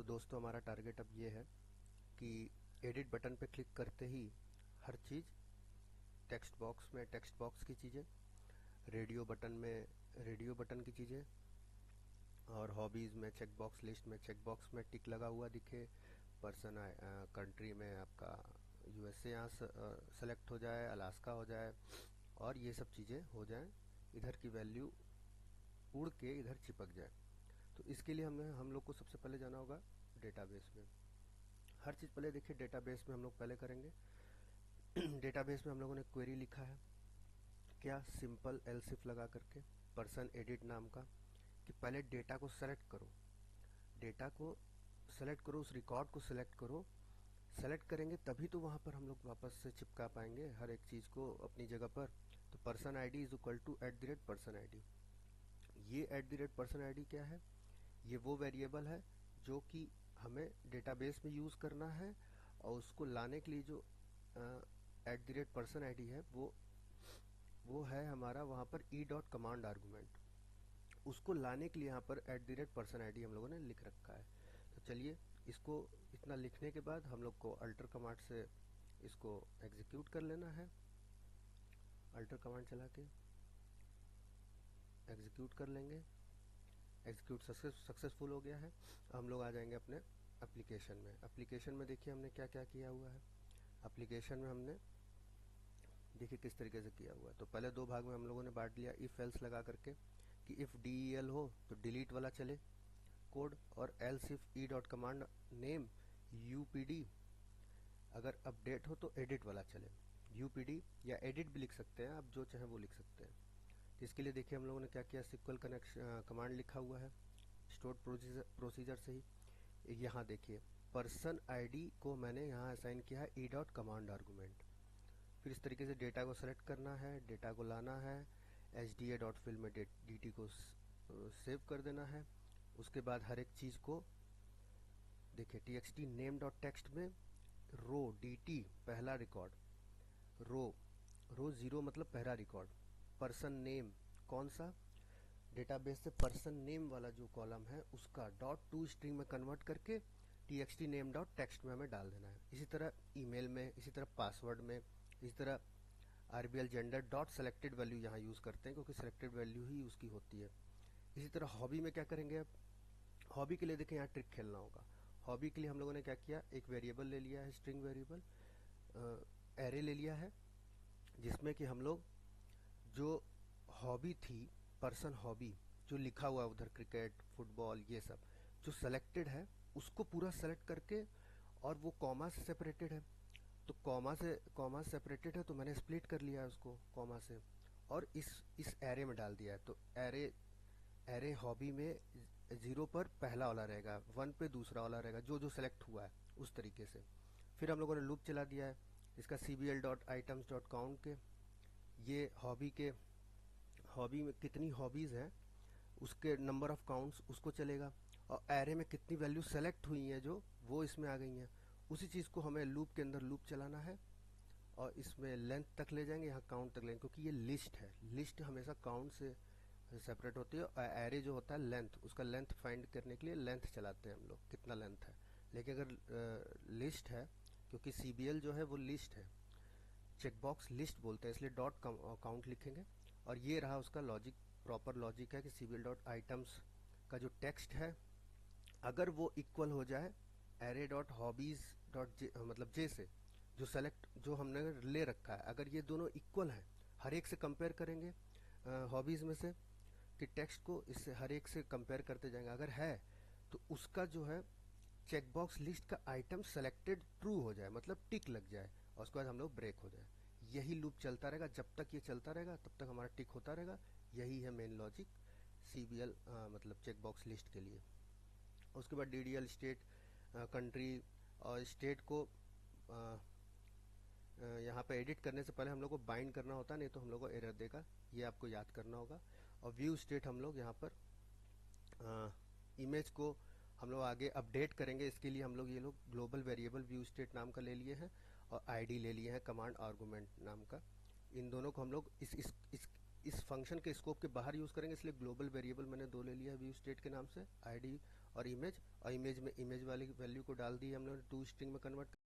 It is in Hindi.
दोस्तों हमारा टारगेट अब ये है कि एडिट बटन पे क्लिक करते ही हर चीज़ टेक्स्ट बॉक्स में टेक्स्ट बॉक्स की चीज़ें, रेडियो बटन में रेडियो बटन की चीज़ें, और हॉबीज़ में चेक बॉक्स, लिस्ट में चेक बॉक्स में टिक लगा हुआ दिखे, पर्सन कंट्री में आपका यूएसए यहाँ सेलेक्ट हो जाए, अलास्का हो जाए, और ये सब चीज़ें हो जाएं, इधर की वैल्यू उड़ के इधर चिपक जाए। तो इसके लिए हम लोग को सबसे पहले जाना होगा डेटाबेस में। हर चीज़ पहले देखिए डेटाबेस में हम लोग पहले करेंगे। डेटाबेस में हम लोगों ने क्वेरी लिखा है, क्या सिंपल एल्सिफ लगा करके पर्सन एडिट नाम का, कि पहले डेटा को सेलेक्ट करो, डेटा को सेलेक्ट करो, उस रिकॉर्ड को सेलेक्ट करो। सेलेक्ट करेंगे तभी तो वहाँ पर हम लोग वापस से चिपका पाएंगे हर एक चीज़ को अपनी जगह पर। तो person ID is equal to @person ID. ये @पर्सन आईडी क्या है? ये वो वेरिएबल है जो कि हमें डेटाबेस में यूज़ करना है, और उसको लाने के लिए जो @पर्सन आईडी है वो है हमारा वहाँ पर e.command आर्गुमेंट। उसको लाने के लिए यहाँ पर @पर्सन आईडी हम लोगों ने लिख रखा है। तो चलिए इसको इतना लिखने के बाद हम लोग को अल्टर कमांड से इसको एग्जीक्यूट कर लेना है। अल्टर कमांड चला के एग्जीक्यूट कर लेंगे। एग्जीक्यूट सक्सेसफुल हो गया है। हम लोग आ जाएंगे अपने एप्लीकेशन में। एप्लीकेशन में देखिए हमने क्या क्या किया हुआ है। एप्लीकेशन में हमने देखिए किस तरीके से किया हुआ है। तो पहले दो भाग में हम लोगों ने बांट लिया इफ एल्स लगा करके, कि इफ del हो तो डिलीट वाला चले कोड, और else if e.command name upd अगर अपडेट हो तो एडिट वाला चले। upd या एडिट भी लिख सकते हैं आप, जो चाहे वो लिख सकते हैं। तो इसके लिए देखिए हम लोगों ने क्या किया, सिक्वल कनेक्शन कमांड लिखा हुआ है स्टोर प्रोसीजर से ही। यहाँ देखिए पर्सन आईडी को मैंने यहाँ असाइन किया है e.command आर्गुमेंट। फिर इस तरीके से डेटा को सेलेक्ट करना है, डेटा को लाना है, hda.fill में dt को सेव कर देना है। उसके बाद हर एक चीज़ को देखिए txt name.text में रो dt पहला रिकॉर्ड, रो 0 मतलब पहला रिकॉर्ड, पर्सन नेम कौन सा, डेटाबेस से पर्सन नेम वाला जो कॉलम है उसका .to स्ट्रिंग में कन्वर्ट करके txt name.text में हमें डाल देना है। इसी तरह ईमेल में, इसी तरह पासवर्ड में, इसी तरह RBL gender dot selected value यहाँ यूज़ करते हैं क्योंकि सेलेक्टेड वैल्यू ही उसकी होती है। इसी तरह हॉबी में क्या करेंगे, अब हॉबी के लिए देखिए यहाँ ट्रिक खेलना होगा। हॉबी के लिए हम लोगों ने क्या किया, एक वेरिएबल ले लिया है, स्ट्रिंग वेरिएबल एरे ले लिया है, जिसमें कि हम लोग जो हॉबी थी, पर्सन हॉबी जो लिखा हुआ है उधर क्रिकेट फुटबॉल ये सब जो सेलेक्टेड है उसको पूरा सेलेक्ट करके, और वो कॉमा से सेपरेटेड है, तो कॉमा सेपरेटेड है तो मैंने स्प्लिट कर लिया है उसको कॉमा से, और इस एरे में डाल दिया है। तो एरे हॉबी में 0 पर पहला वाला रहेगा, 1 पे दूसरा वाला रहेगा, जो जो सेलेक्ट हुआ है उस तरीके से। फिर हम लोगों ने लूप चला दिया है इसका cbl.items.count के, ये हॉबी में कितनी हॉबीज़ हैं उसके नंबर ऑफ काउंट्स उसको चलेगा, और एरे में कितनी वैल्यू सेलेक्ट हुई हैं जो वो इसमें आ गई हैं, उसी चीज़ को हमें लूप के अंदर लूप चलाना है, और इसमें लेंथ तक ले जाएंगे, यहाँ काउंट तक लेंगे, क्योंकि ये लिस्ट है, लिस्ट हमेशा काउंट से सेपरेट होती है, और एरे जो होता है लेंथ, उसका लेंथ फाइंड करने के लिए लेंथ चलाते हैं हम लोग, कितना लेंथ है। लेकिन अगर लिस्ट है, क्योंकि CBL जो है वो लिस्ट है, चेकबॉक्स लिस्ट बोलते हैं, इसलिए डॉट काउंट लिखेंगे। और ये रहा उसका लॉजिक, प्रॉपर लॉजिक है कि cbl.items का जो टेक्स्ट है अगर वो इक्वल हो जाए array.hobbies.j मतलब जे से, जो सेलेक्ट जो हमने ले रखा है, अगर ये दोनों इक्वल हैं, हर एक से कंपेयर करेंगे हॉबीज़ में से कि टेक्स्ट को इससे हर एक से कंपेयर करते जाएंगे, अगर है तो उसका जो है चेकबॉक्स लिस्ट का आइटम सेलेक्टेड ट्रू हो जाए, मतलब टिक लग जाए, और उसके बाद हम लोग ब्रेक हो जाए। यही लूप चलता रहेगा, जब तक ये चलता रहेगा तब तक हमारा टिक होता रहेगा। यही है मेन लॉजिक CBL मतलब चेकबॉक्स लिस्ट के लिए। उसके बाद DDL स्टेट कंट्री, और स्टेट को यहाँ पे एडिट करने से पहले हम लोग को बाइंड करना होता है, नहीं तो हम लोग को एरर देगा, ये आपको याद करना होगा। और व्यू स्टेट हम लोग यहाँ पर इमेज को हम लोग आगे अपडेट करेंगे, इसके लिए हम लोग ये लोग ग्लोबल वेरिएबल व्यू स्टेट नाम का ले लिए हैं, और आईडी ले लिए हैं कमांड आर्गुमेंट नाम का। इन दोनों को हम लोग इस फंक्शन के स्कोप के बाहर यूज़ करेंगे, इसलिए ग्लोबल वेरिएबल मैंने दो ले लिया व्यू स्टेट के नाम से, आईडी और इमेज में इमेज वाली वैल्यू को डाल दी हमने टू स्ट्रिंग में कन्वर्ट